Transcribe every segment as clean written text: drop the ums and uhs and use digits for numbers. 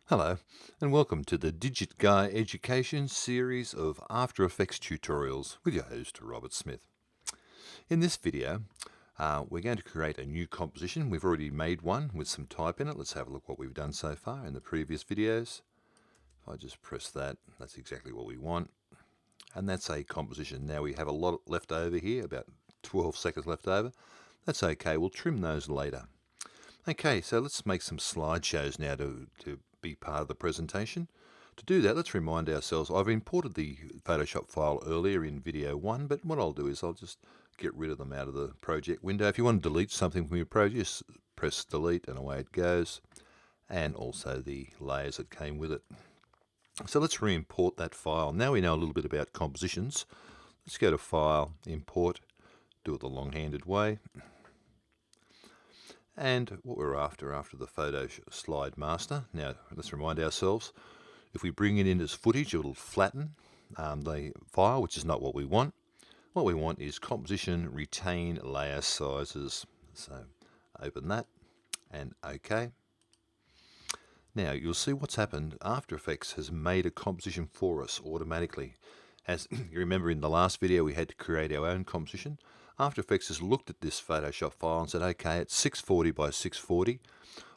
Hello, and welcome to the Digit Guy Education series of After Effects tutorials with your host, Robert Smith. In this video, we're going to create a new composition. We've already made one with some type in it. Let's have a look what we've done so far in the previous videos. If I just press that, that's exactly what we want. And that's a composition. Now we have a lot left over here, about 12 seconds left over. That's okay, we'll trim those later. Okay, so let's make some slideshows now to be part of the presentation. To do that, let's remind ourselves, I've imported the Photoshop file earlier in video 1, but what I'll do is I'll just get rid of them out of the project window. If you want to delete something from your project, just press delete and away it goes, and also the layers that came with it. So let's re-import that file. Now we know a little bit about compositions. Let's go to File, Import, do it the long-handed way. And what we're after the photo slide master. Now let's remind ourselves, if we bring it in as footage, it'll flatten the file, which is not what we want. What we want is composition, retain layer sizes. So open that and OK. Now you'll see what's happened. After Effects has made a composition for us automatically. As you remember in the last video, we had to create our own composition. After Effects has looked at this Photoshop file and said, okay, it's 640 by 640.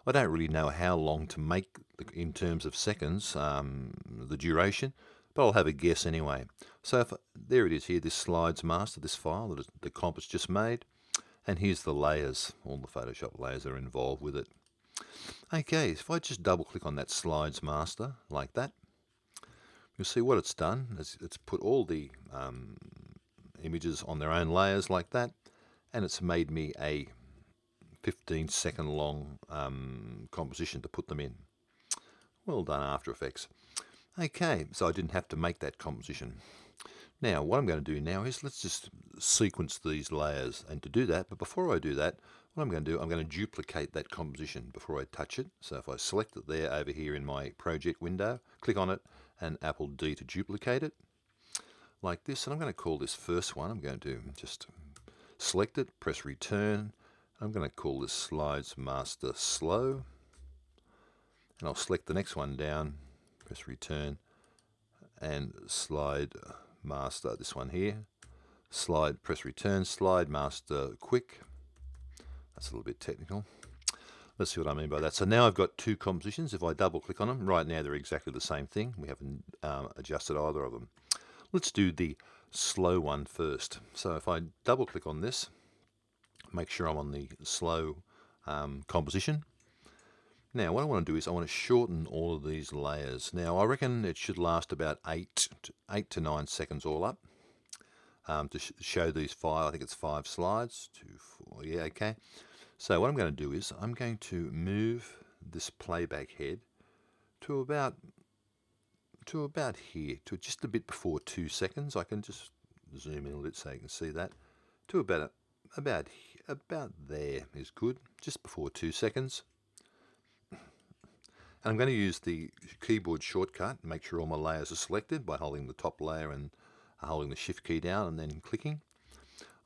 I don't really know how long to make in terms of seconds, the duration, but I'll have a guess anyway. So there it is here, this slides master, this file that the comp has just made. And here's the layers, all the Photoshop layers that are involved with it. Okay, if I just double click on that slides master like that, you'll see what it's done. It's put all the images on their own layers like that, and it's made me a 15-second long composition to put them in. Well done, After Effects. Okay, so I didn't have to make that composition. Now what I'm going to do now is let's just sequence these layers, and to do that, but before I do that, what I'm going to do, I'm going to duplicate that composition before I touch it. So if I select it there over here in my project window, click on it and Apple D to duplicate it like this, and I'm going to call this first one, I'm going to just select it, press return. I'm going to call this Slides Master Slow, and I'll select the next one down, press return, and Slide Master, this one here, slide, press return, Slide Master Quick. That's a little bit technical. Let's see what I mean by that. So now I've got two compositions. If I double click on them, right now they're exactly the same thing. We haven't adjusted either of them. Let's do the slow one first. So if I double click on this, make sure I'm on the slow composition. Now what I want to do is I want to shorten all of these layers. Now I reckon it should last about 8 to 9 seconds all up to show these I think it's 5 slides. 2, 4, yeah, okay. So what I'm going to do is I'm going to move this playback head to about here, to just a bit before 2 seconds. I can just zoom in a little so you can see that. To about there is good, just before 2 seconds. And I'm going to use the keyboard shortcut and make sure all my layers are selected by holding the top layer and holding the shift key down and then clicking.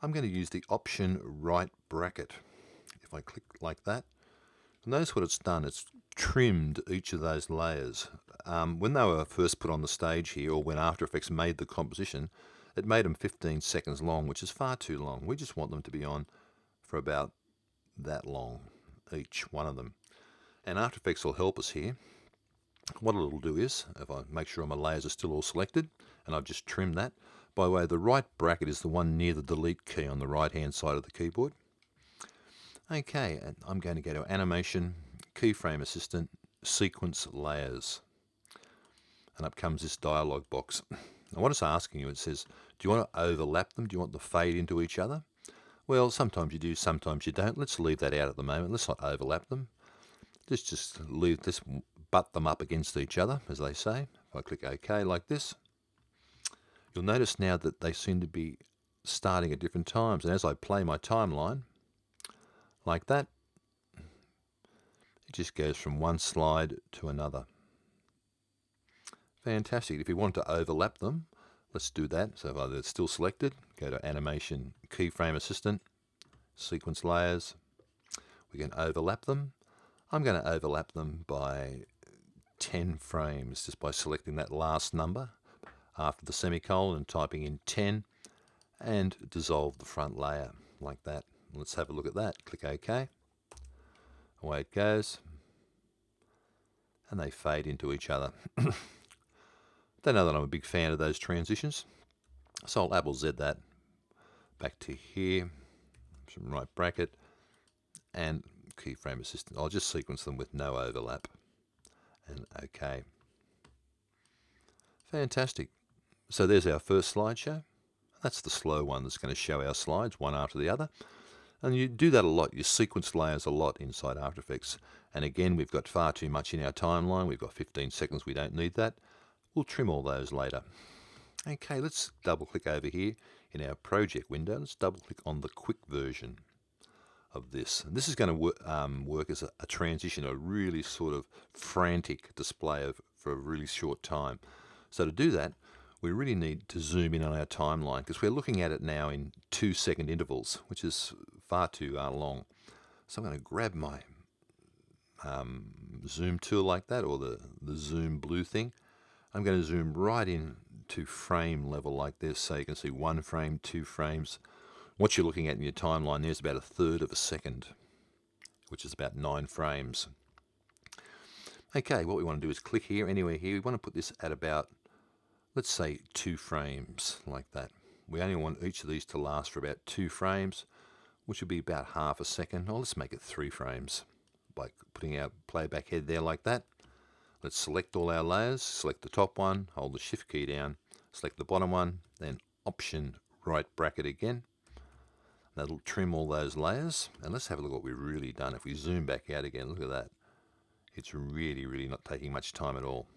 I'm going to use the option right bracket. If I click like that, notice what it's done. It's trimmed each of those layers. When they were first put on the stage here, or when After Effects made the composition, it made them 15 seconds long, which is far too long. We just want them to be on for about that long, each one of them. And After Effects will help us here. What it'll do is, if I make sure my layers are still all selected, and I've just trimmed that, by the way, the right bracket is the one near the delete key on the right hand side of the keyboard. Okay, and I'm going to go to Animation, Keyframe Assistant, Sequence Layers. And up comes this dialog box. And what it's asking you, it says, do you want to overlap them? Do you want to fade into each other? Well, sometimes you do, sometimes you don't. Let's leave that out at the moment. Let's not overlap them. Let's just leave this, butt them up against each other, as they say. If I click OK like this, you'll notice now that they seem to be starting at different times. And as I play my timeline, like that, it just goes from one slide to another. Fantastic. If you want to overlap them, let's do that. So if they're still selected, go to Animation, Keyframe Assistant, Sequence Layers. We can overlap them. I'm going to overlap them by 10 frames just by selecting that last number after the semicolon and typing in 10 and dissolve the front layer like that. Let's have a look at that. Click OK. Away it goes. And they fade into each other. Don't know that I'm a big fan of those transitions, so I'll Apple Z that back to here, some right bracket, and keyframe assistant. I'll just sequence them with no overlap, and OK. Fantastic. So there's our first slideshow. That's the slow one that's going to show our slides one after the other. And you do that a lot. You sequence layers a lot inside After Effects. And again, we've got far too much in our timeline. We've got 15 seconds. We don't need that. We'll trim all those later. Okay, let's double click over here in our project window. Let's double click on the quick version of this. And this is going to work as a transition, a really sort of frantic display for a really short time. So to do that, we really need to zoom in on our timeline because we're looking at it now in 2-second intervals, which is far too long. So I'm going to grab my zoom tool like that, or the zoom blue thing. I'm going to zoom right in to frame level like this, so you can see 1 frame, 2 frames. What you're looking at in your timeline there is about 1/3 of a second, which is about 9 frames. Okay, what we want to do is click here, anywhere here. We want to put this at about, let's say, 2 frames, like that. We only want each of these to last for about 2 frames, which would be about half a second. Or let's make it 3 frames by putting our playback head there like that. Let's select all our layers, select the top one, hold the shift key down, select the bottom one, then option right bracket again. That'll trim all those layers. And let's have a look at what we've really done. If we zoom back out again, look at that. It's really not taking much time at all.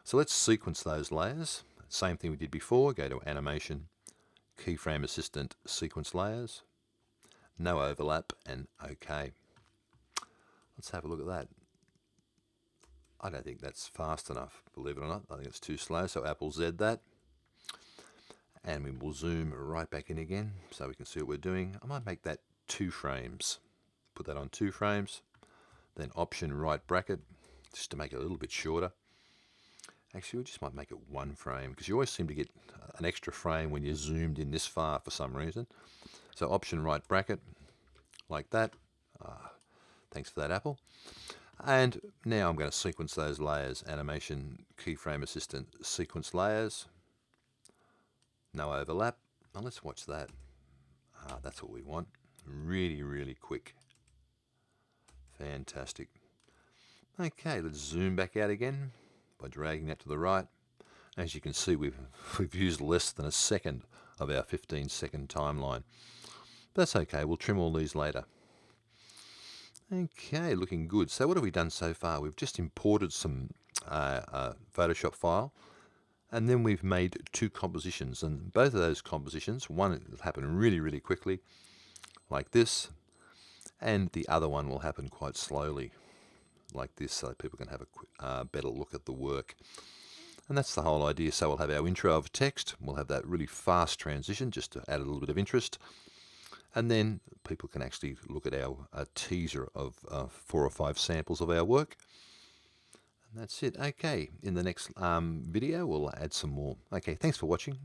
So let's sequence those layers. Same thing we did before. Go to Animation, Keyframe Assistant, Sequence Layers, no overlap, and OK. Let's have a look at that. I don't think that's fast enough, believe it or not. I think it's too slow, so Apple Z that. And we will zoom right back in again so we can see what we're doing. I might make that 2 frames. Put that on 2 frames. Then option right bracket, just to make it a little bit shorter. Actually, we just might make it 1 frame, because you always seem to get an extra frame when you're zoomed in this far for some reason. So option right bracket, like that. Thanks for that, Apple. And now I'm going to sequence those layers. Animation, Keyframe Assistant, Sequence Layers. No overlap. Now let's watch that. That's what we want. Really quick. Fantastic. Okay, let's zoom back out again by dragging that to the right. As you can see, we've used less than a second of our 15-second timeline. That's okay, we'll trim all these later. Okay, looking good. So what have we done so far? We've just imported some Photoshop file, and then we've made 2 compositions. And both of those compositions, one will happen really quickly, like this, and the other one will happen quite slowly, like this, so people can have a better look at the work. And that's the whole idea. So we'll have our intro of text, we'll have that really fast transition just to add a little bit of interest. And then people can actually look at our teaser of 4 or 5 samples of our work. And that's it. Okay, in the next video, we'll add some more. Okay, thanks for watching.